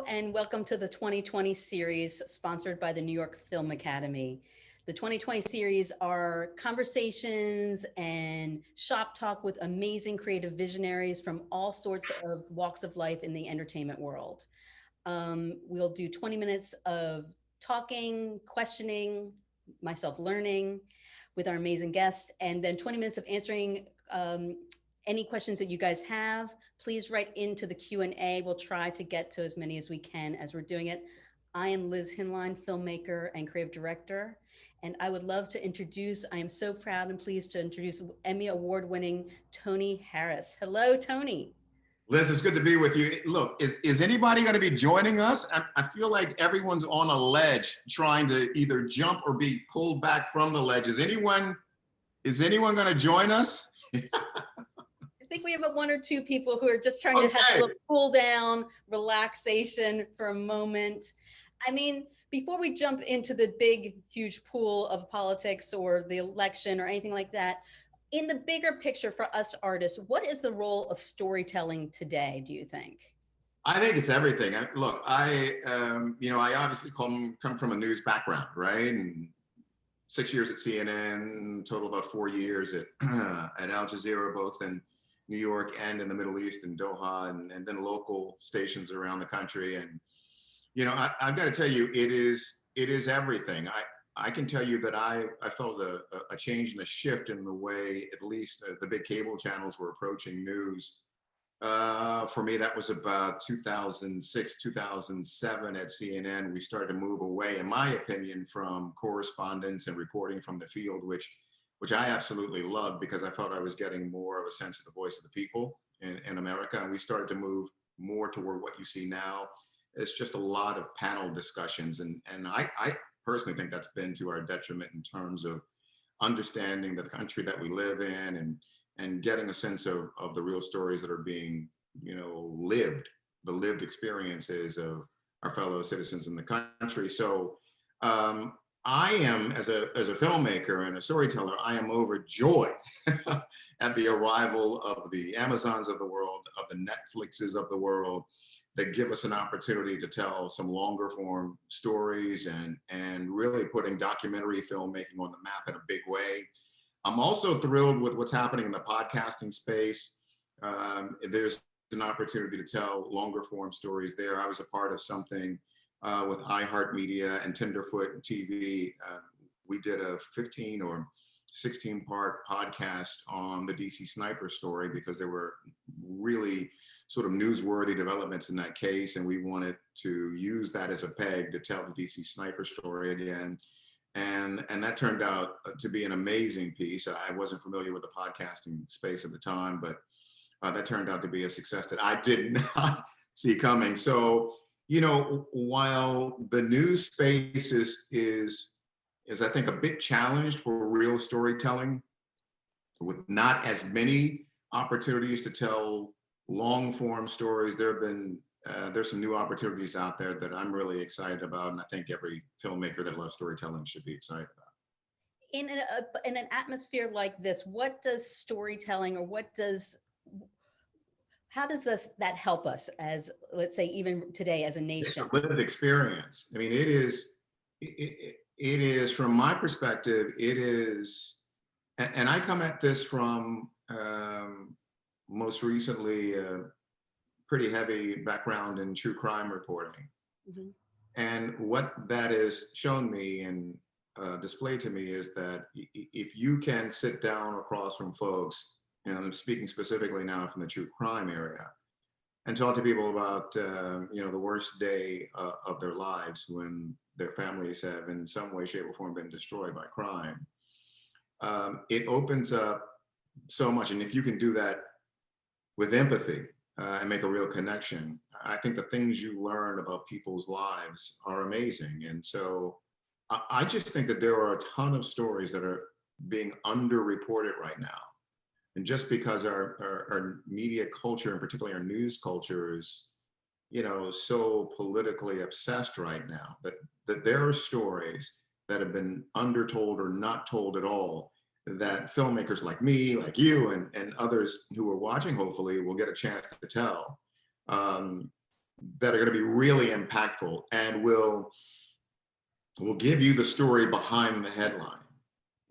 and welcome to the 2020 series sponsored by the New York Film Academy. The 2020 series are conversations and shop talk with amazing creative visionaries from all sorts of walks of life in the entertainment world. We'll do 20 minutes of talking, questioning, myself learning with our amazing guest, and then 20 minutes of answering any questions that you guys have. Please write into the Q&A. We'll try to get to as many as we can as we're doing it. I am Liz Hinlein, filmmaker and creative director, and I would love to introduce, I am so proud and pleased to introduce Emmy award-winning Tony Harris. Hello, Tony. Liz, it's good to be with you. Look, is anybody going to be joining us? I feel like everyone's on a ledge trying to either jump or be pulled back from the ledge. Is anyone going to join us? I think we have one or two people who are just trying to have a little cool down, relaxation for a moment. I mean, before we jump into the big, huge pool of politics or the election or anything like that, in the bigger picture for us artists, what is the role of storytelling today, do you think? I think it's everything. Look, I obviously come from a news background, right? And 6 years at CNN, total about 4 years at Al Jazeera, both in New York and in the Middle East, in Doha, and then local stations around the country. And, I've got to tell you, it is everything. I can tell you that I felt a change and a shift in the way, at least the big cable channels were approaching news. For me, that was about 2006, 2007 at CNN. We started to move away, in my opinion, from correspondence and reporting from the field, which I absolutely loved because I felt I was getting more of a sense of the voice of the people in America. And we started to move more toward what you see now. It's just a lot of panel discussions. And I personally think that's been to our detriment in terms of understanding the country that we live in and getting a sense of the real stories that are being, lived, the lived experiences of our fellow citizens in the country. So I am, as a filmmaker and a storyteller, I am overjoyed at the arrival of the Amazons of the world, of the Netflixes of the world, that give us an opportunity to tell some longer form stories and really putting documentary filmmaking on the map in a big way. I'm also thrilled with what's happening in the podcasting space. There's an opportunity to tell longer form stories there. I was a part of something with iHeartMedia and Tenderfoot TV. We did a 15 or 16 part podcast on the DC sniper story because there were really sort of newsworthy developments in that case. And we wanted to use that as a peg to tell the DC sniper story again. And that turned out to be an amazing piece. I wasn't familiar with the podcasting space at the time, but that turned out to be a success that I did not see coming. So, while the news space is I think a bit challenged for real storytelling, with not as many opportunities to tell long form stories, there's some new opportunities out there that I'm really excited about, and I think every filmmaker that loves storytelling should be excited about. In an atmosphere like this, what does storytelling, or how does that help us as, let's say, even today as a nation? It's a lived experience. I mean, it is from my perspective, it is, and I come at this from most recently pretty heavy background in true crime reporting. Mm-hmm. And what that has shown me and displayed to me is that if you can sit down across from folks, and I'm speaking specifically now from the true crime area, and talk to people about the worst day of their lives when their families have in some way, shape, or form been destroyed by crime, it opens up so much. And if you can do that with empathy and make a real connection, I think the things you learn about people's lives are amazing. And so I just think that there are a ton of stories that are being underreported right now. And just because our media culture, and particularly our news culture, is, so politically obsessed right now, that there are stories that have been undertold or not told at all, that filmmakers like me, like you, and others who are watching, hopefully, will get a chance to tell. that are going to be really impactful and will give you the story behind the headline,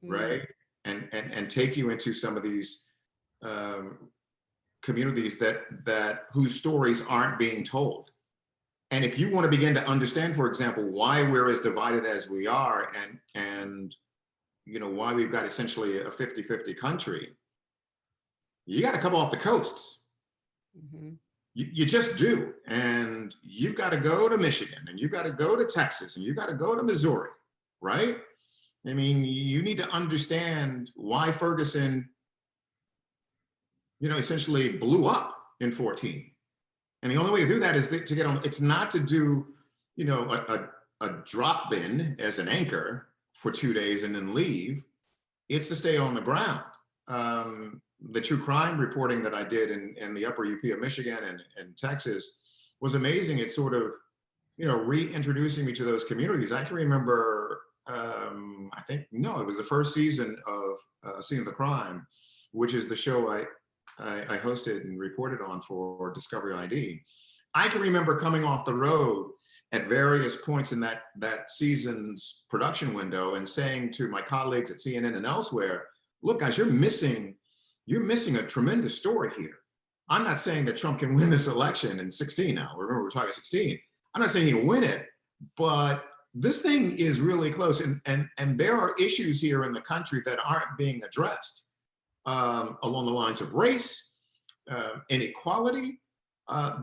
right? And take you into some of these um, communities that whose stories aren't being told. And if you want to begin to understand, for example, why we're as divided as we are, and why we've got essentially a 50-50 country, you got to come off the coasts. Mm-hmm. You just do. And you've got to go to Michigan, and you've got to go to Texas, and you've got to go to Missouri, right? I mean, you need to understand why Ferguson, essentially blew up in 14. And the only way to do that is to get on. It's not to do, a drop in as an anchor for 2 days and then leave. It's to stay on the ground. The true crime reporting that I did in the upper UP of Michigan and Texas was amazing. It sort of, reintroducing me to those communities. I can remember, I think, no, it was the first season of Scene of the Crime, which is the show I hosted and reported on for Discovery ID. I can remember coming off the road at various points in that season's production window and saying to my colleagues at CNN and elsewhere, look, guys, you're missing a tremendous story here. I'm not saying that Trump can win this election in 16 now. Remember, we're talking 16. I'm not saying he'll win it, but this thing is really close. And there are issues here in the country that aren't being addressed along the lines of race, inequality.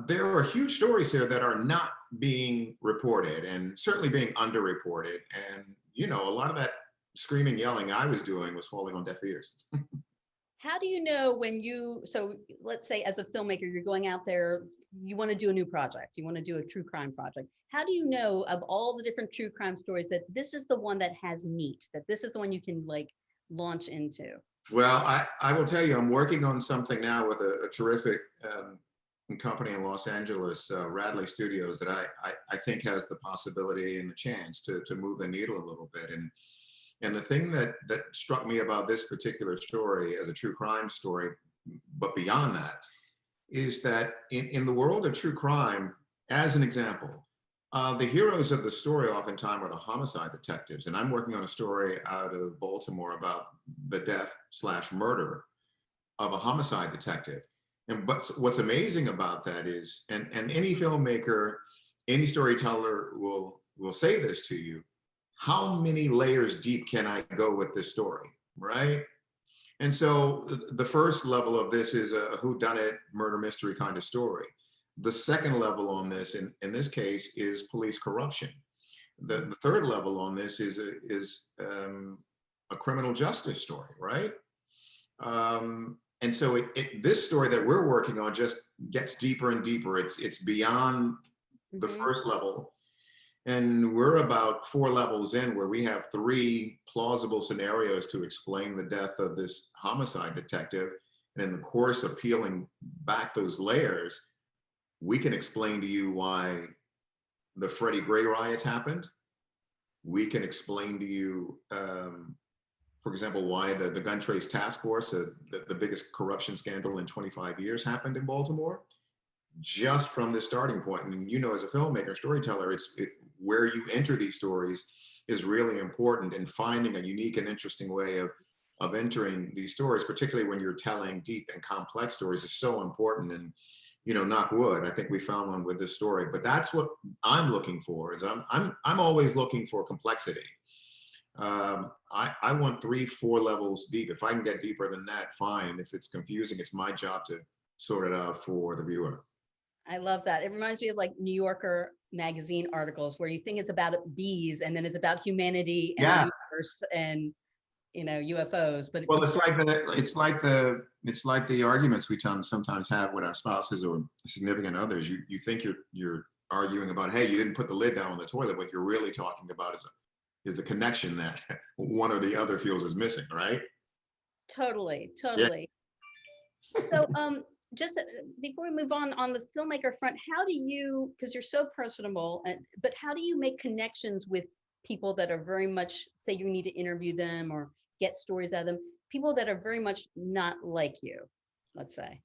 There are huge stories here that are not being reported and certainly being underreported. And, a lot of that screaming, yelling I was doing was falling on deaf ears. How do you know so let's say as a filmmaker, you're going out there, you want to do a new project, you want to do a true crime project. How do you know of all the different true crime stories that this is the one that has meat, that this is the one you can launch into? Well, I will tell you, I'm working on something now with a terrific company in Los Angeles, Radley Studios, that I think has the possibility and the chance to move the needle a little bit. And the thing that struck me about this particular story as a true crime story, but beyond that, is that in the world of true crime, as an example, the heroes of the story oftentimes are the homicide detectives. And I'm working on a story out of Baltimore about the death/murder of a homicide detective. But what's amazing about that is, and any filmmaker, any storyteller will say this to you, how many layers deep can I go with this story, right? And so the first level of this is a whodunit murder mystery kind of story. The second level on this, in this case, is police corruption. The third level on this is a criminal justice story, right? And so this story that we're working on just gets deeper and deeper. It's beyond the first level. And we're about 4 levels in, where we have 3 plausible scenarios to explain the death of this homicide detective. And in the course of peeling back those layers, we can explain to you why the Freddie Gray riots happened. We can explain to you, for example, why the gun trace task force, the biggest corruption scandal in 25 years, happened in Baltimore, just from this starting point. And as a filmmaker, storyteller, where you enter these stories is really important, and finding a unique and interesting way of entering these stories, particularly when you're telling deep and complex stories, is so important. And knock wood, I think we found one with this story. But that's what I'm looking for. Is I'm always looking for complexity. I want 3-4 levels deep. If I can get deeper than that, fine. If it's confusing, it's my job to sort it out for the viewer. I love that. It reminds me of New Yorker magazine articles where you think it's about bees and then it's about humanity and the universe and UFOs. But well, it's like the arguments we sometimes have with our spouses or significant others. You think you're arguing about, hey, you didn't put the lid down on the toilet. What you're really talking about is the connection that one or the other feels is missing, right? Totally. Yeah. So just before we move on the filmmaker front, how do you, because you're so personable, but how do you make connections with people that are very much, say you need to interview them or get stories out of them, people that are very much not like you, let's say?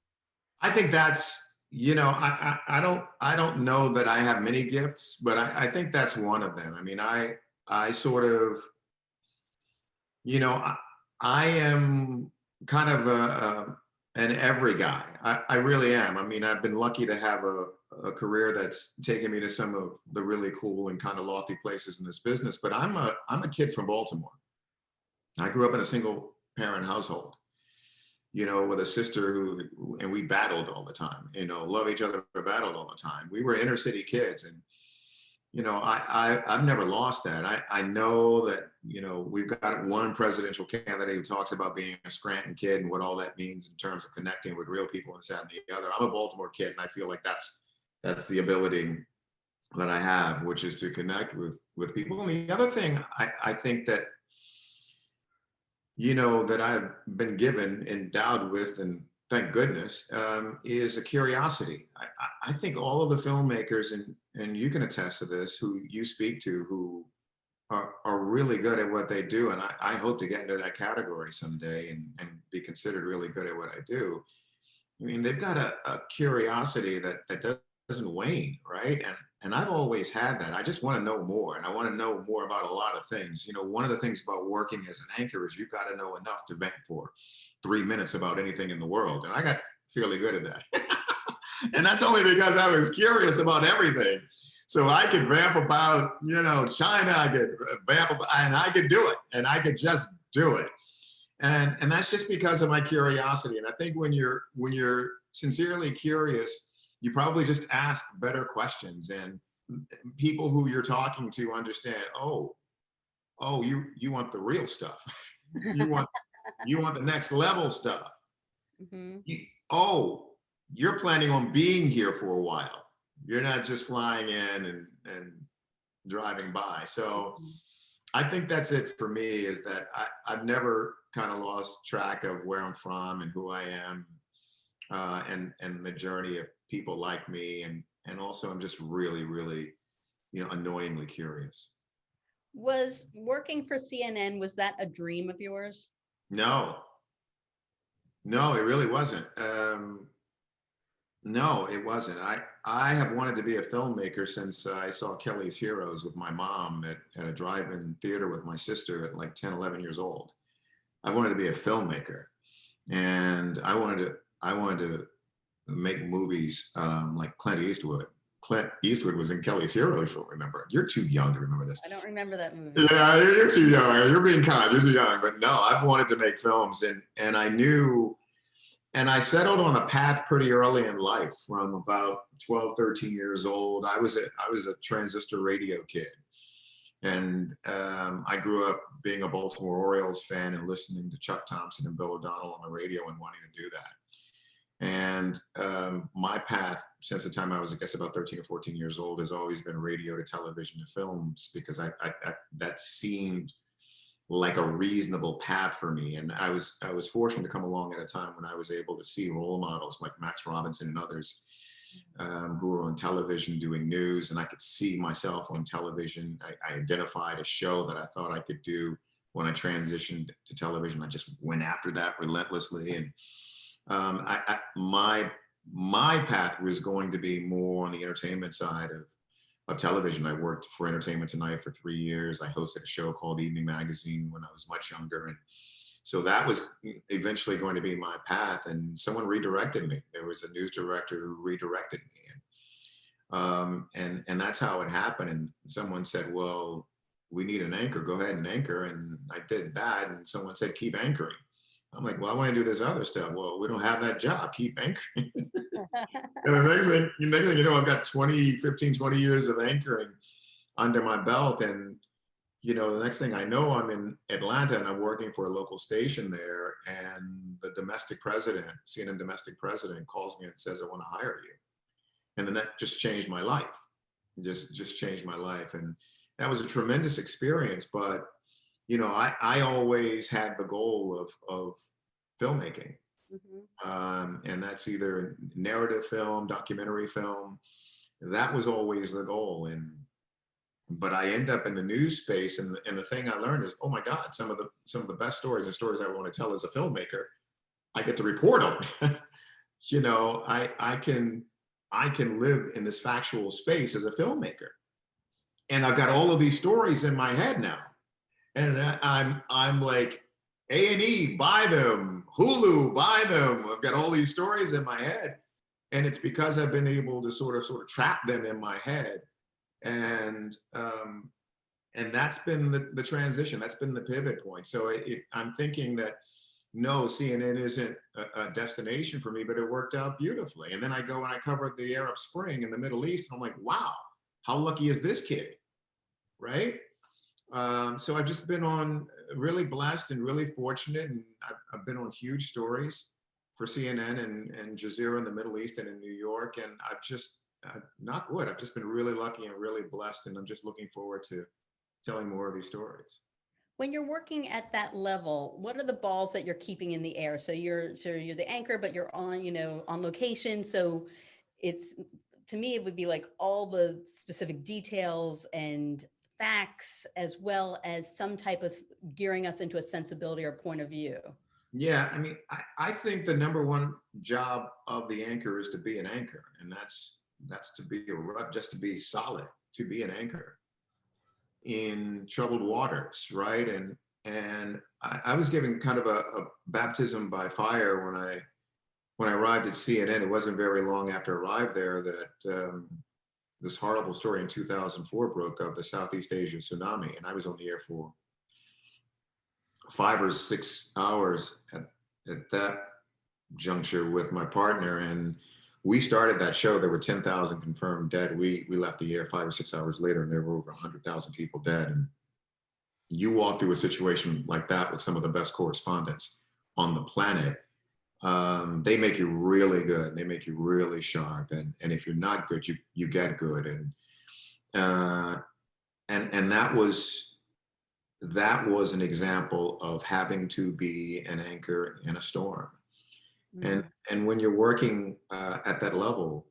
I think that's, I don't know that I have many gifts, but I think that's one of them. I mean, I sort of, you know, I am kind of an every guy. I really am. I mean, I've been lucky to have a career that's taken me to some of the really cool and kind of lofty places in this business. But I'm a kid from Baltimore. I grew up in a single parent household, with a sister and we battled all the time, love each other, but battled all the time. We were inner city kids. And, I've never lost that. I know that, we've got one presidential candidate who talks about being a Scranton kid and what all that means in terms of connecting with real people and this, that, and the other. I'm a Baltimore kid, and I feel like that's the ability that I have, which is to connect with people. And the other thing I think that, that I've been given, endowed with, and thank goodness, is a curiosity. I think all of the filmmakers, and you can attest to this, who you speak to, who are really good at what they do, and I hope to get into that category someday and be considered really good at what I do. I mean, they've got a curiosity that doesn't wane, right? And I've always had that. I just want to know more, and I want to know more about a lot of things. One of the things about working as an anchor is you've got to know enough to vent for 3 minutes about anything in the world, and I got fairly good at that. And that's only because I was curious about everything. So I could vamp about, China. I could vamp about, and I could do it, and I could just do it. And that's just because of my curiosity. And I think when you're sincerely curious, you probably just ask better questions, and people who you're talking to understand, oh, you want the real stuff. you want the next level stuff. Mm-hmm. You're planning on being here for a while. You're not just flying in and driving by. So I think that's it for me, is that I've never kind of lost track of where I'm from and who I am, and the journey of people like me. And also I'm just really, really, annoyingly curious. Was working for CNN, was that a dream of yours? No, it really wasn't. No, it wasn't. I have wanted to be a filmmaker since I saw Kelly's Heroes with my mom at a drive-in theater with my sister at like 10, 11 years old. I wanted to be a filmmaker, and I wanted to make movies like Clint Eastwood. Clint Eastwood was in Kelly's Heroes. You'll remember it. You're too young to remember this. I don't remember that movie. Yeah, you're too young. You're being kind. You're too young. But no, I've wanted to make films, and I knew. And I settled on a path pretty early in life. From about 12, 13 years old, I was a transistor radio kid. And I grew up being a Baltimore Orioles fan and listening to Chuck Thompson and Bill O'Donnell on the radio and wanting to do that. And my path since the time I was, I guess, about 13 or 14 years old has always been radio to television to films, because that seemed like a reasonable path for me. And I was fortunate to come along at a time when I was able to see role models like Max Robinson and others who were on television doing news, and I could see myself on television. I identified a show that I thought I could do when I transitioned to television. I just went after that relentlessly. And my path was going to be more on the entertainment side of television. I worked for Entertainment Tonight for 3 years. I hosted a show called Evening Magazine when I was much younger. And so that was eventually going to be my path. And someone redirected me. There was a news director who redirected me. And that's how it happened. And someone said, well, we need an anchor. Go ahead and anchor. And I did that. And someone said, keep anchoring. I'm like, well, I want to do this other stuff. Well, we don't have that job. Keep anchoring. And the next thing you know, I've got 20 years of anchoring under my belt. And, the next thing I know, I'm in Atlanta and I'm working for a local station there. And the domestic president, CNN domestic president, calls me and says, I want to hire you. And then that just changed my life. Just changed my life. And that was a tremendous experience. But, I always had the goal of filmmaking. Mm-hmm. And that's either narrative film, documentary film. That was always the goal. But I end up in the news space, and the thing I learned is, oh my God, some of the best stories, the stories I want to tell as a filmmaker, I get to report on. I can I can live in this factual space as a filmmaker. And I've got all of these stories in my head now. And I'm like, A&E, buy them, Hulu, buy them. I've got all these stories in my head. And it's because I've been able to sort of trap them in my head. And that's been the transition. That's been the pivot point. So I'm thinking that no, CNN isn't a destination for me, but it worked out beautifully. And then I go and I covered the Arab Spring in the Middle East. And I'm like, wow, how lucky is this kid, right? So I've just been on really blessed and really fortunate. And I've been on huge stories for CNN and Jazeera in the Middle East and in New York. And knock wood, I've just been really lucky and really blessed. And I'm just looking forward to telling more of these stories. When you're working at that level, what are the balls that you're keeping in the air? So you're the anchor, but you're on, on location. So it's, to me, it would be like all the specific details and facts, as well as some type of gearing us into a sensibility or point of view. Yeah, I mean, I think the number one job of the anchor is to be an anchor, and that's to be just to be solid, to be an anchor in troubled waters, right? And I was given kind of a baptism by fire when I arrived at CNN. It wasn't very long after I arrived there that this horrible story in 2004 broke of the Southeast Asia tsunami, and I was on the air for 5 or 6 hours at that juncture with my partner, and we started that show. There were 10,000 confirmed dead. We left the air 5 or 6 hours later, and there were over 100,000 people dead. And you walk through a situation like that with some of the best correspondents on the planet. They make you really good. They make you really sharp. And if you're not good, you get good. And that was an example of having to be an anchor in a storm. And when you're working at that level,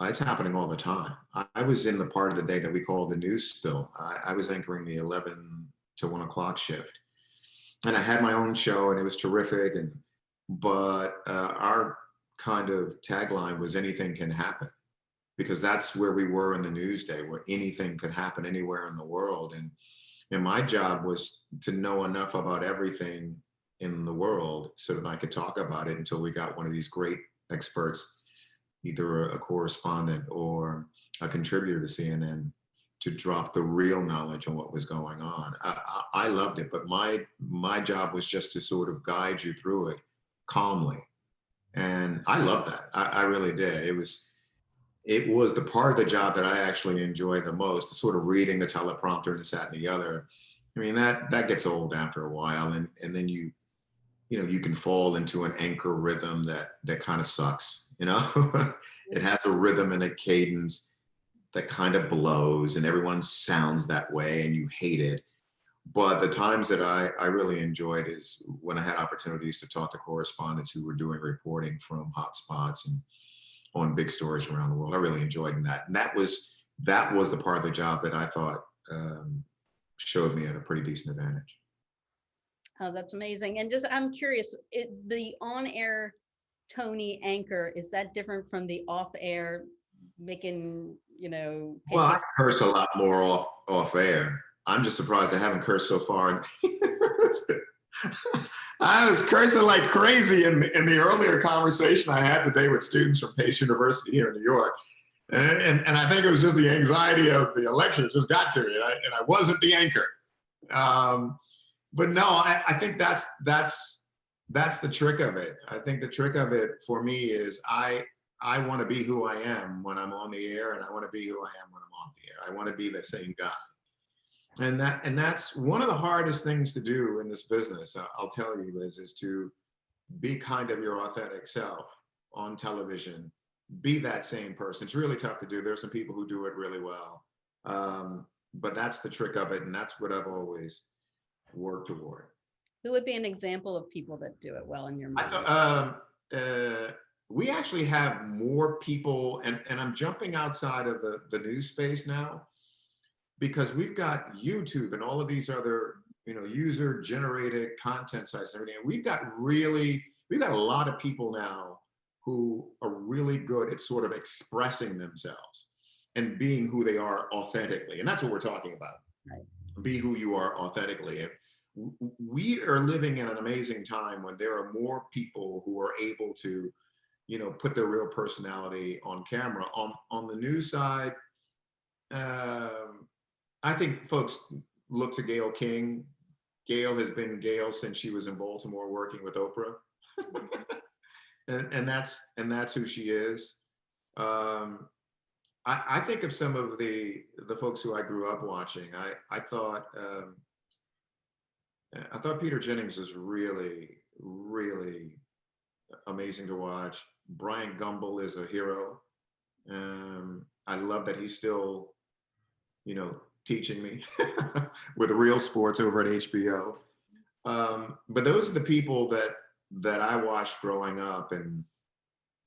it's happening all the time. I was in the part of the day that we call the news spill. I was anchoring the 11 to 1 o'clock shift, and I had my own show, and it was terrific. But our kind of tagline was "anything can happen," because that's where we were in the news day, where anything could happen anywhere in the world. And my job was to know enough about everything in the world so that I could talk about it until we got one of these great experts, either a correspondent or a contributor to CNN, to drop the real knowledge on what was going on. I loved it, but my job was just to sort of guide you through it calmly. And I loved that. I really did. It was the part of the job that I actually enjoy the most, the sort of reading the teleprompter and this, that, and the other. I mean, that gets old after a while. And then you can fall into an anchor rhythm that kind of sucks, It has a rhythm and a cadence that kind of blows, and everyone sounds that way and you hate it. But the times that I really enjoyed is when I had opportunities to talk to correspondents who were doing reporting from hotspots and on big stories around the world. I really enjoyed that. And that was the part of the job that I thought showed me at a pretty decent advantage. Oh, that's amazing. And just, I'm curious, the on-air Tony anchor, is that different from the off-air making, Well, I curse a lot more off air. I'm just surprised I haven't cursed so far. I was cursing like crazy in the earlier conversation I had today with students from Pace University here in New York. And I think it was just the anxiety of the election. It just got to me, and I wasn't the anchor. But no, I think that's the trick of it. I think the trick of it for me is I want to be who I am when I'm on the air, and I want to be who I am when I'm off the air. I want to be the same guy. And that's one of the hardest things to do in this business, I'll tell you, Liz, is to be kind of your authentic self on television. Be that same person. It's really tough to do. There's some people who do it really well. But that's the trick of it, and that's what I've always worked toward. Who would be an example of people that do it well in your mind? We actually have more people, and I'm jumping outside of the news space now, because we've got YouTube and all of these other, user generated content sites and everything. And we've got a lot of people now who are really good at sort of expressing themselves and being who they are authentically. And that's what we're talking about. Right. Be who you are authentically. And we are living in an amazing time when there are more people who are able to, put their real personality on camera. On the news side, I think folks look to Gayle King. Gayle has been Gayle since she was in Baltimore working with Oprah. and that's who she is. I think of some of the folks who I grew up watching. I thought Peter Jennings was really, really amazing to watch. Brian Gumbel is a hero. I love that he's still, teaching me with real sports over at HBO. But those are the people that I watched growing up, and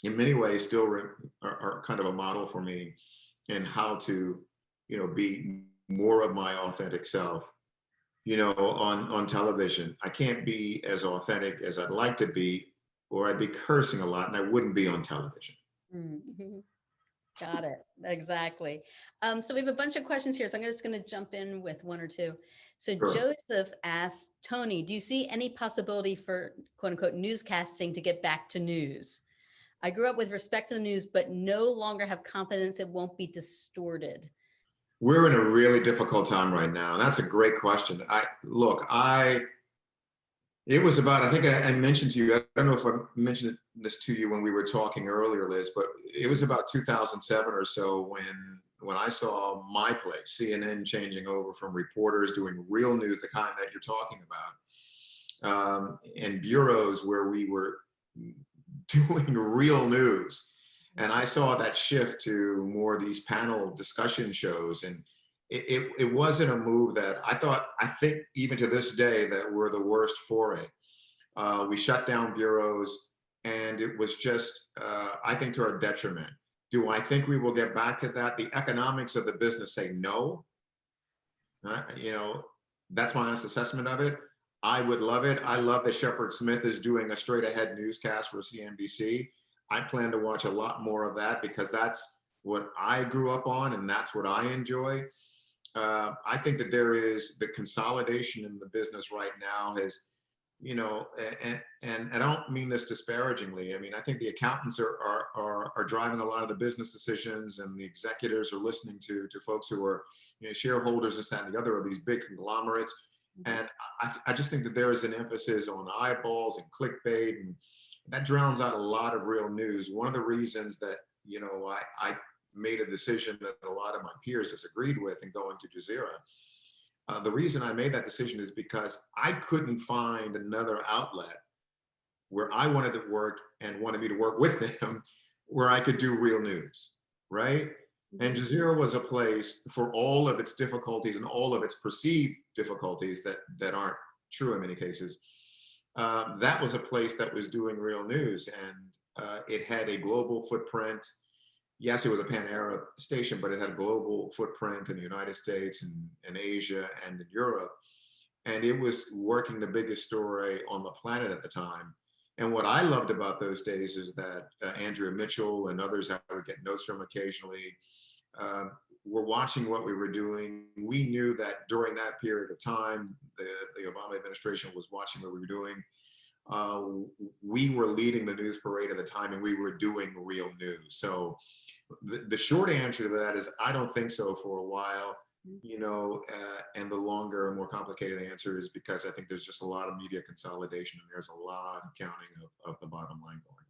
in many ways still are kind of a model for me in how to, be more of my authentic self, on television. I can't be as authentic as I'd like to be, or I'd be cursing a lot and I wouldn't be on television. Mhm. Got it. Exactly. So we have a bunch of questions here. So I'm just going to jump in with one or two. So Sure. Joseph asked, Tony, do you see any possibility for quote unquote newscasting to get back to news? I grew up with respect for the news, but no longer have confidence it won't be distorted. We're in a really difficult time right now. And that's a great question. It was about, I think I mentioned to you, I don't know if I mentioned this to you when we were talking earlier, Liz, but it was about 2007 or so when I saw my place, CNN, changing over from reporters doing real news, the kind that you're talking about, and bureaus where we were doing real news. And I saw that shift to more of these panel discussion shows. And it wasn't a move that I think even to this day that we're the worst for it. We shut down bureaus, and it was just, I think, to our detriment. Do I think we will get back to that? The economics of the business say no. That's my honest assessment of it. I would love it. I love that Shepard Smith is doing a straight ahead newscast for CNBC. I plan to watch a lot more of that because that's what I grew up on and that's what I enjoy. I think that there is the consolidation in the business right now has, and I don't mean this disparagingly. I mean, I think the accountants are driving a lot of the business decisions, and the executives are listening to folks who are, shareholders, this, that, and the other of these big conglomerates. And I just think that there is an emphasis on eyeballs and clickbait, and that drowns out a lot of real news. One of the reasons that, I made a decision that a lot of my peers disagreed with and going to Jazeera. The reason I made that decision is because I couldn't find another outlet where I wanted to work and wanted me to work with them where I could do real news, right? And Jazeera was a place, for all of its difficulties and all of its perceived difficulties that aren't true in many cases, that was a place that was doing real news, and it had a global footprint. Yes, it was a pan-Arab station, but it had a global footprint in the United States and Asia and in Europe. And it was working the biggest story on the planet at the time. And what I loved about those days is that Andrea Mitchell and others I would get notes from occasionally were watching what we were doing. We knew that during that period of time, the Obama administration was watching what we were doing. We were leading the news parade at the time, and we were doing real news. So the short answer to that is I don't think so for a while, and the longer, more complicated answer is because I think there's just a lot of media consolidation, and there's a lot of counting of the bottom line going on.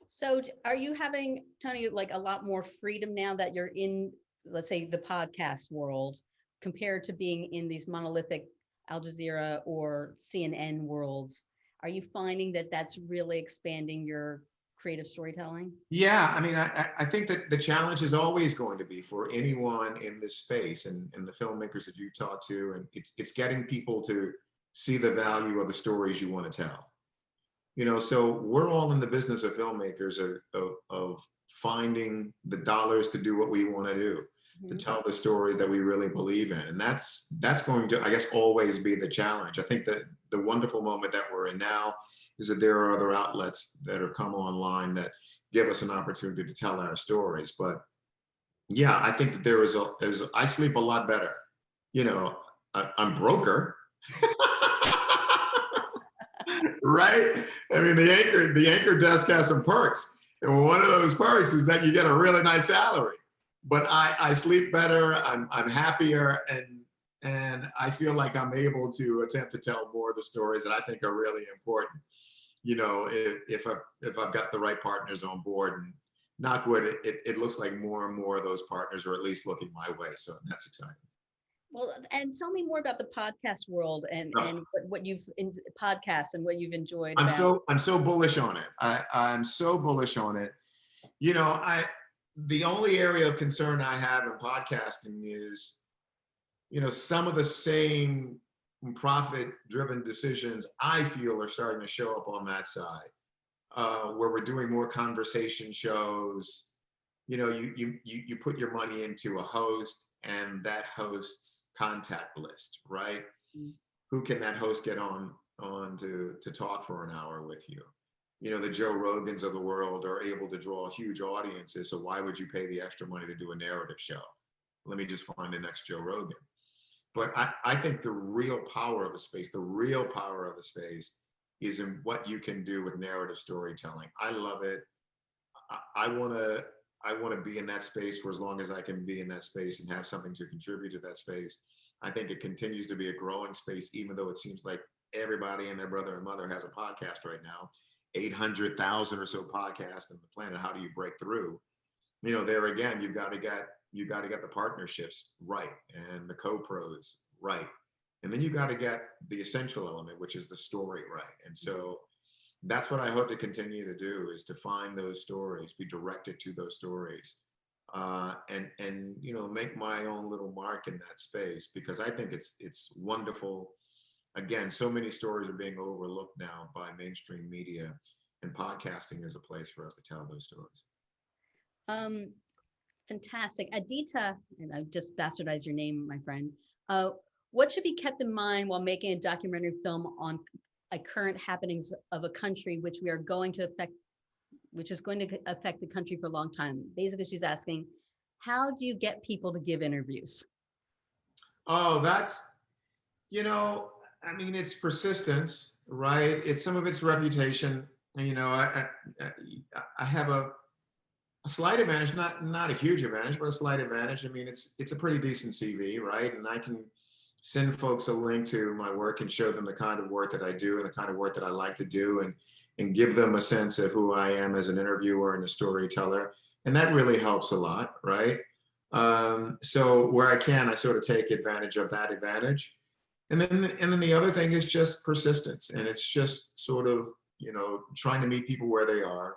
So are you having, Tony, like a lot more freedom now that you're in, let's say, the podcast world compared to being in these monolithic Al Jazeera or CNN worlds? Are you finding that that's really expanding your creative storytelling? Yeah, I mean, I think that the challenge is always going to be for anyone in this space and the filmmakers that you talk to, and it's getting people to see the value of the stories you want to tell. So we're all in the business of filmmakers of finding the dollars to do what we want to do, to tell the stories that we really believe in. And that's going to, I guess, always be the challenge. I think that the wonderful moment that we're in now is that there are other outlets that have come online that give us an opportunity to tell our stories. But yeah, I think that I sleep a lot better. You know, I'm broker, right? I mean, the anchor desk has some perks. And one of those perks is that you get a really nice salary. But I sleep better, I'm happier, and I feel like I'm able to attempt to tell more of the stories that I think are really important. You know, if I've got the right partners on board, and knock wood, it looks like more and more of those partners are at least looking my way. So that's exciting. Well, and tell me more about the podcast world and No, and what you've in podcasts and what you've enjoyed I'm about. so bullish on it. I'm so bullish on it. You know, the only area of concern I have in podcasting is, you know, some of the same profit-driven decisions I feel are starting to show up on that side, where we're doing more conversation shows. You know, you put your money into a host and that host's contact list, right? Mm. Who can that host get on to talk for an hour with you? You know, the Joe Rogans of the world are able to draw huge audiences. So why would you pay the extra money to do a narrative show? Let me just find the next Joe Rogan. But I think the real power of the space is in what you can do with narrative storytelling. I love it. I want to be in that space for as long as I can be in that space and have something to contribute to that space. I think it continues to be a growing space, even though it seems like everybody and their brother and mother has a podcast right now. 800,000 or so podcasts on the planet. How do you break through? You know, there again, you've got to get the partnerships right and the co-pros right. And then you got to get the essential element, which is the story right. And so that's what I hope to continue to do, is to find those stories, be directed to those stories, and you know, make my own little mark in that space, because I think it's wonderful. Again, so many stories are being overlooked now by mainstream media, and podcasting is a place for us to tell those stories. Um, Fantastic. Adita, and I just bastardized your name, my friend. What should be kept in mind while making a documentary film on a current happenings of a country which we are going to affect, which is going to affect the country for a long time? Basically, she's asking, how do you get people to give interviews? Oh, that's, you know, I mean, it's persistence, right? It's some of its reputation. And, you know, I have a slight advantage, not a huge advantage, but a slight advantage. I mean, it's a pretty decent CV, right? And I can send folks a link to my work and show them the kind of work that I do and the kind of work that I like to do, and give them a sense of who I am as an interviewer and a storyteller. And that really helps a lot, right? So where I can, I sort of take advantage of that advantage. And then the other thing is just persistence. And it's just sort of, you know, trying to meet people where they are,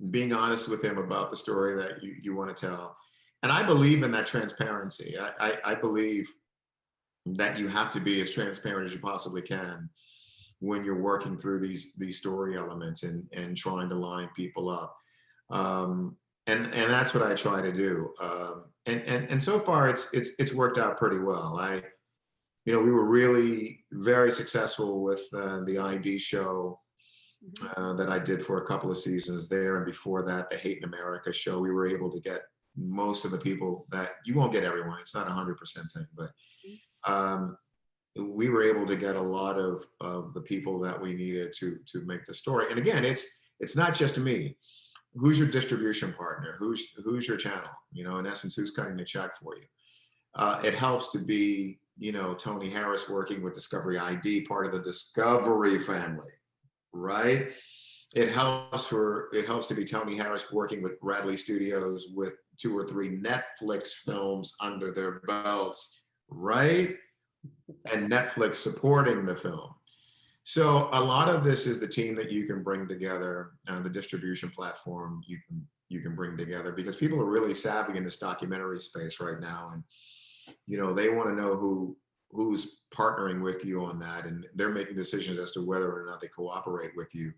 being honest with them about the story that you want to tell. And I believe in that transparency. I believe that you have to be as transparent as you possibly can when you're working through these story elements and trying to line people up. And that's what I try to do. And so far it's worked out pretty well. You know, we were really very successful with the ID show that I did for a couple of seasons there. And before that, the Hate in America show, we were able to get most of the people that, you won't get everyone, it's not 100% thing, but we were able to get a lot of the people that we needed to make the story. And again, it's not just me. Who's your distribution partner? Who's your channel? You know, in essence, who's cutting the check for you? It helps to be, you know, Tony Harris working with Discovery ID, part of the Discovery family, right? It helps to be Tony Harris working with Bradley Studios with 2 or 3 Netflix films under their belts, right? And Netflix supporting the film. So a lot of this is the team that you can bring together, the distribution platform you can bring together, because people are really savvy in this documentary space right now, and you know, they want to know who's partnering with you on that, and they're making decisions as to whether or not they cooperate with you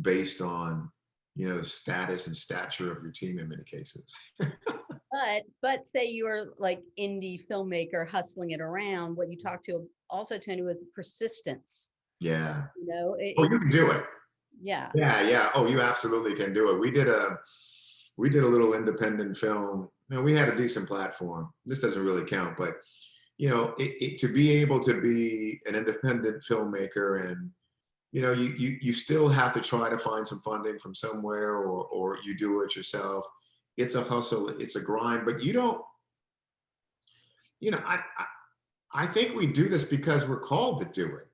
based on, you know, the status and stature of your team in many cases. But say you're like indie filmmaker hustling it around, what you talked to also, Tony, was persistence. Yeah. You know, Oh, you can do it. yeah. Yeah, yeah. Oh, you absolutely can do it. We did a little independent film. You know, we had a decent platform. This doesn't really count, but you know, to be able to be an independent filmmaker, and you know, you still have to try to find some funding from somewhere, or you do it yourself. It's a hustle, it's a grind, but you don't, you know, I think we do this because we're called to do it.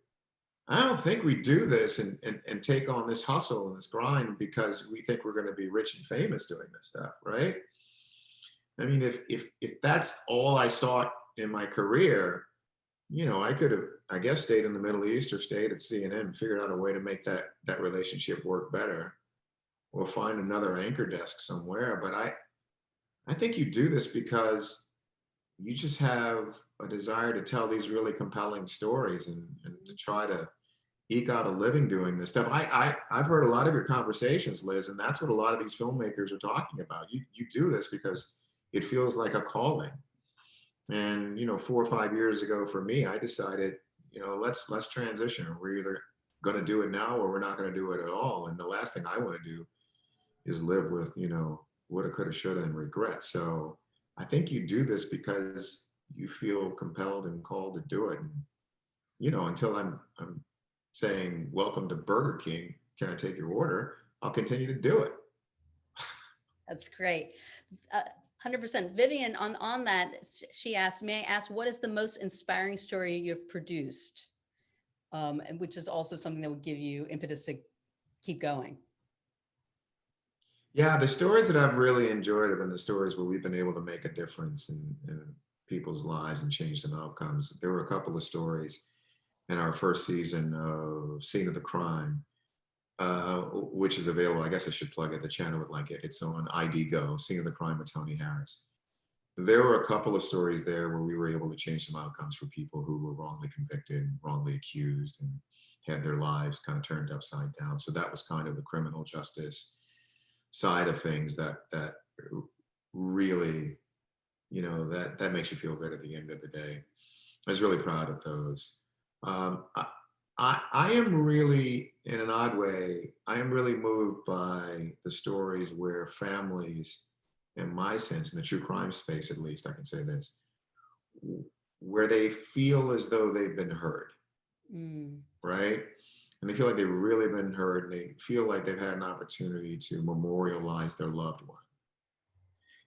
I don't think we do this and take on this hustle and this grind because we think we're going to be rich and famous doing this stuff, right? I mean, if that's all I sought in my career, you know, I could have, I guess, stayed in the Middle East or stayed at CNN and figured out a way to make that relationship work better, or find another anchor desk somewhere. But I think you do this because you just have a desire to tell these really compelling stories, and to try to eke out a living doing this stuff. I've heard a lot of your conversations, Liz, and that's what a lot of these filmmakers are talking about. You do this because it feels like a calling. And you know, 4 or 5 years ago for me, I decided, you know, let's transition. We're either going to do it now or we're not going to do it at all. And the last thing I want to do is live with, you know, woulda, coulda, shoulda, and regret. So I think you do this because you feel compelled and called to do it. And you know, until I'm saying welcome to Burger King, can I take your order? I'll continue to do it. That's great. 100%. Vivian, on that, she asked, may I ask, what is the most inspiring story you've produced? And which is also something that would give you impetus to keep going. Yeah, the stories that I've really enjoyed have been the stories where we've been able to make a difference in people's lives and change some outcomes. There were a couple of stories in our first season of Scene of the Crime, which is available. I guess I should plug it. The channel would like it. It's on ID Go, Scene of the Crime with Tony Harris. There were a couple of stories there where we were able to change some outcomes for people who were wrongly convicted, wrongly accused, and had their lives kind of turned upside down. So that was kind of the criminal justice side of things that really, you know, that makes you feel good at the end of the day. I was really proud of those. Um, I am really, in an odd way, I am really moved by the stories where families, in my sense, in the true crime space at least, I can say this, where they feel as though they've been heard, right? And they feel like they've really been heard, and they feel like they've had an opportunity to memorialize their loved one.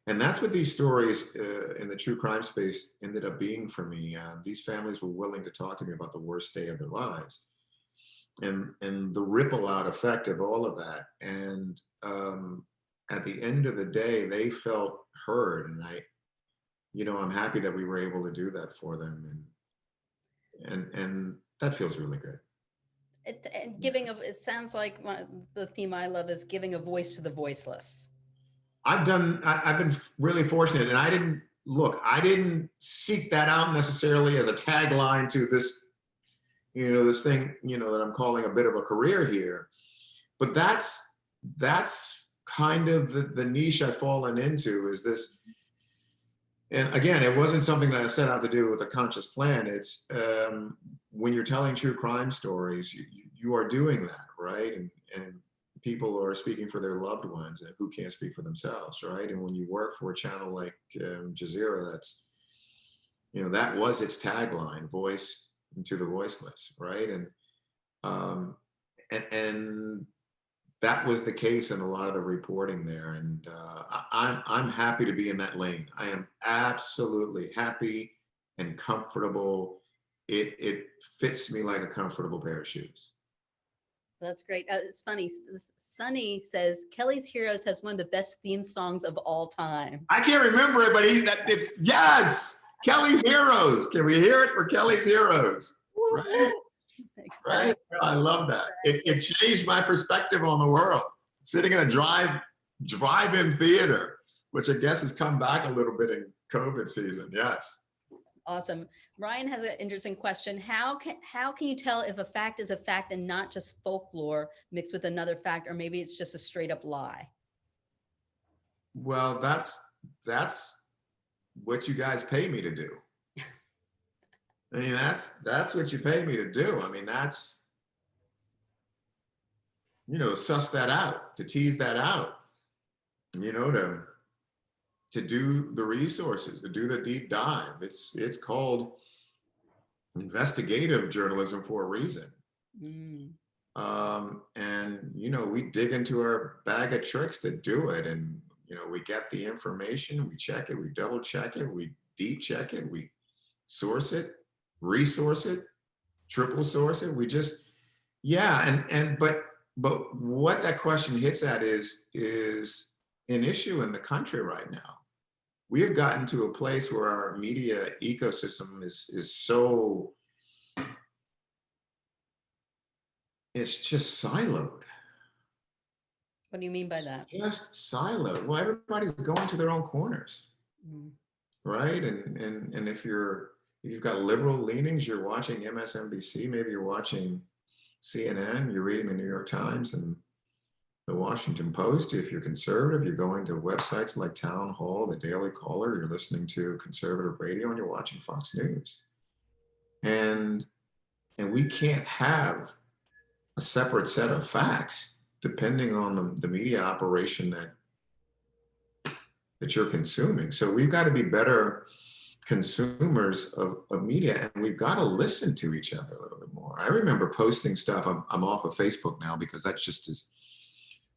And that's what these stories in the true crime space ended up being for me. These families were willing to talk to me about the worst day of their lives, and the ripple out effect of all of that. And at the end of the day, they felt heard, and you know, I'm happy that we were able to do that for them, and that feels really good. And it sounds like the theme I love is giving a voice to the voiceless. I've been really fortunate, and I didn't seek that out necessarily as a tagline to this, you know, this thing, you know, that I'm calling a bit of a career here. But that's kind of the niche I've fallen into, is this. And again, it wasn't something that I set out to do with a conscious plan. It's when you're telling true crime stories, you are doing that, right? And people are speaking for their loved ones who can't speak for themselves, right? And when you work for a channel like Jazeera, that's, you know, that was its tagline, voice to the voiceless, right? Um, and that was the case in a lot of the reporting there. And I'm happy to be in that lane. I am absolutely happy and comfortable. It fits me like a comfortable pair of shoes. That's great. It's funny. Sunny says Kelly's Heroes has one of the best theme songs of all time. I can't remember it, but it's yes, Kelly's Heroes. Can we hear it for Kelly's Heroes? Right? Right? I love that. It changed my perspective on the world. Sitting in a drive-in theater, which I guess has come back a little bit in COVID season. Yes. Awesome. Ryan has an interesting question. How can you tell if a fact is a fact and not just folklore mixed with another fact, or maybe it's just a straight up lie? Well, that's what you guys pay me to do. I mean, that's what you pay me to do. I mean, that's suss that out, to tease that out, to do the resources, to do the deep dive. It's called investigative journalism for a reason. Mm. And we dig into our bag of tricks to do it, and we get the information, we check it, we double check it, we deep check it, we source it, resource it, triple source it. We just, yeah, but what that question hits at is an issue in the country right now. We have gotten to a place where our media ecosystem is so, it's just siloed. What do you mean by that? Just siloed. Well, everybody's going to their own corners, right? And if you've got liberal leanings, you're watching MSNBC, maybe you're watching CNN, you're reading the New York Times and the Washington Post. If you're conservative, you're going to websites like Town Hall, the Daily Caller, you're listening to conservative radio, and you're watching Fox News. And we can't have a separate set of facts depending on the media operation that you're consuming. So we've got to be better consumers of media, and we've got to listen to each other a little bit more. I remember posting stuff. I'm off of Facebook now because that's just as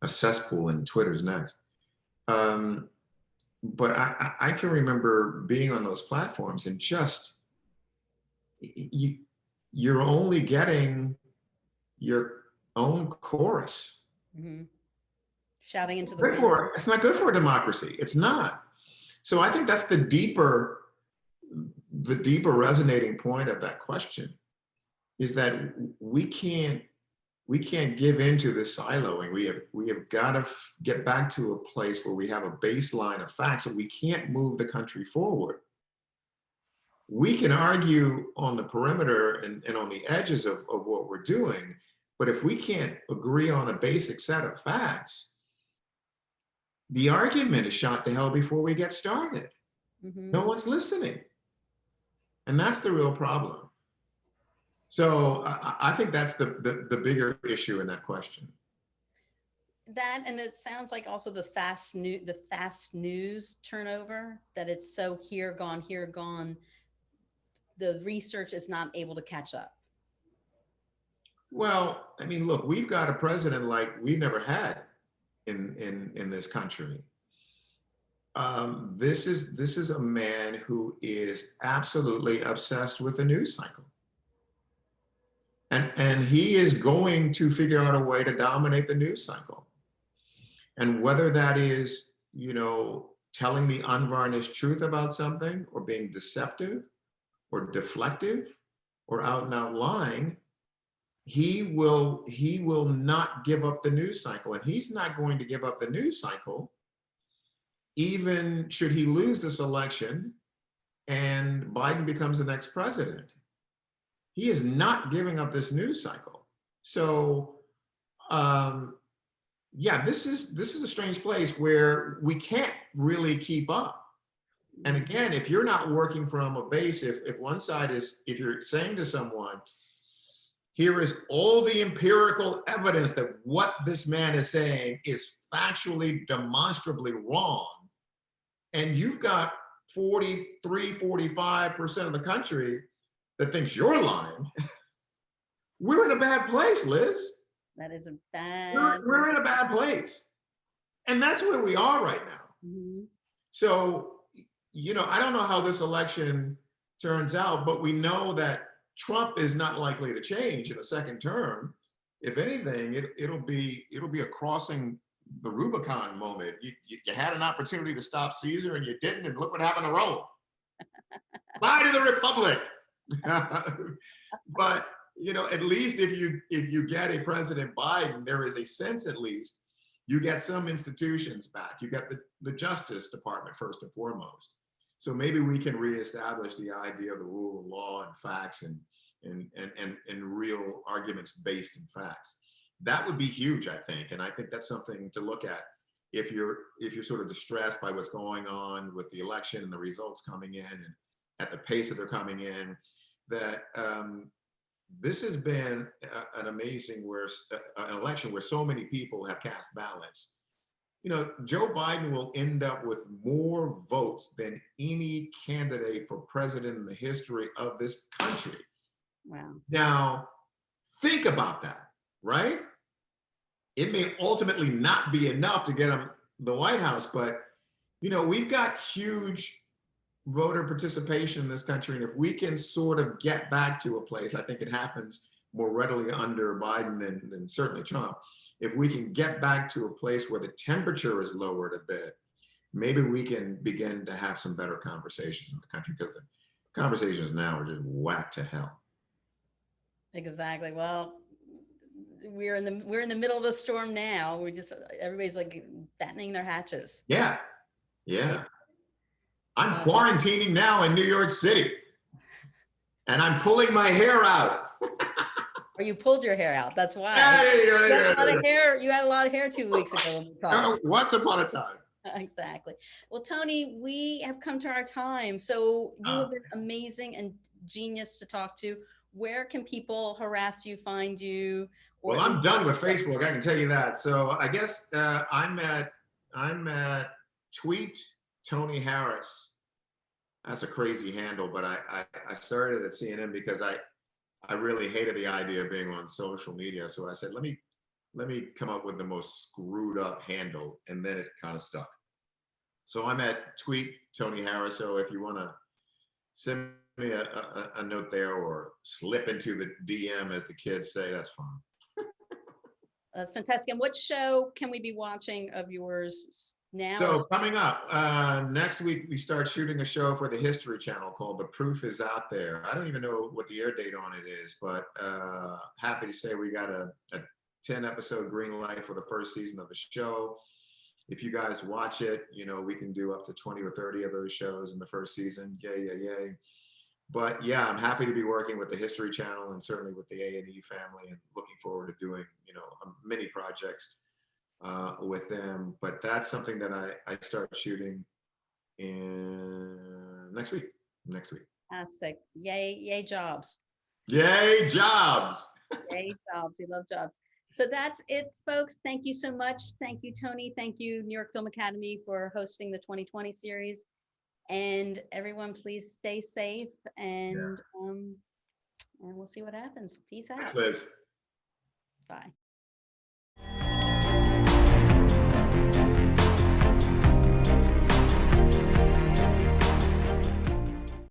a cesspool, and Twitter's next. But I can remember being on those platforms and just, you're only getting your own chorus. Mm-hmm. Shouting into the wind. It's not good for a democracy. It's not. So I think that's the deeper resonating point of that question, is that we can't give into this siloing. We have got to get back to a place where we have a baseline of facts, and we can't move the country forward. We can argue on the perimeter and on the edges of what we're doing, but if we can't agree on a basic set of facts, the argument is shot to hell before we get started. Mm-hmm. No one's listening. And that's the real problem. So I think that's the bigger issue in that question. That, and it sounds like also the fast news turnover, that it's so here gone. The research is not able to catch up. Well, I mean, look, we've got a president like we've never had in this country. This is a man who is absolutely obsessed with the news cycle. And he is going to figure out a way to dominate the news cycle. And whether that is, telling the unvarnished truth about something, or being deceptive or deflective or out and out lying, he will not give up the news cycle. And he's not going to give up the news cycle, even should he lose this election and Biden becomes the next president. He is not giving up this news cycle. So, yeah, this is a strange place where we can't really keep up. And again, if you're not working from a base, if one side is, if you're saying to someone, here is all the empirical evidence that what this man is saying is factually, demonstrably wrong, and you've got 45% of the country that thinks you're lying, we're in a bad place, Liz. That is a bad. We're in a bad place. And that's where we are right now. Mm-hmm. So, I don't know how this election turns out, but we know that Trump is not likely to change in a second term. If anything, it'll be a crossing the Rubicon moment. You had an opportunity to stop Caesar and you didn't, and look what happened to Rome. Bye to the Republic. But at least if you get a President Biden, there is a sense, at least, you get some institutions back. You get the Justice Department first and foremost. So maybe we can reestablish the idea of the rule of law and facts and real arguments based in facts. That would be huge, I think. And I think that's something to look at if you're sort of distressed by what's going on with the election and the results coming in and at the pace that they're coming in, that this has been an amazing an election where so many people have cast ballots. You know, Joe Biden will end up with more votes than any candidate for president in the history of this country. Wow. Now, think about that, right? It may ultimately not be enough to get him the White House, but you know, we've got huge voter participation in this country, and if we can sort of get back to a place, I think it happens more readily under Biden than certainly Trump. If we can get back to a place where the temperature is lowered a bit, maybe we can begin to have some better conversations in the country, because the conversations now are just whacked to hell. Exactly. Well, we're in the middle of the storm now. Everybody's like battening their hatches. Yeah, yeah. Right? I'm quarantining now in New York City, and I'm pulling my hair out. Or you pulled your hair out. That's why. You had a lot of hair. You had a lot of hair 2 weeks ago when we talked. Once upon a time. Exactly. Well, Tony, we have come to our time. So you have been amazing and genius to talk to. Where can people harass you, find you? Well, I'm done with Facebook. I can tell you that. So I guess I'm at tweet Tony Harris. That's a crazy handle, but I started at CNN because I really hated the idea of being on social media. So I said, let me come up with the most screwed up handle, and then it kind of stuck. So I'm at tweet Tony Harris. So if you want to send me a note there, or slip into the DM, as the kids say, that's fine. That's fantastic. And what show can we be watching of yours now? So coming up next week, we start shooting a show for the History Channel called The Proof Is Out There. I don't even know what the air date on it is, but happy to say we got a 10-episode green light for the first season of the show. If you guys watch it, you know, we can do up to 20 or 30 of those shows in the first season. Yay, yay, yay. But yeah, I'm happy to be working with the History Channel and certainly with the A&E family, and looking forward to doing, you know, many projects with them. But that's something that I start shooting in next week. Fantastic. Yay, yay jobs. Yay jobs. Yay jobs. We love jobs. So that's it, folks. Thank you so much. Thank you, Tony. Thank you, New York Film Academy, for hosting the 2020 series. And everyone, please stay safe, and we'll see what happens. Peace out. Thanks, Liz. Bye.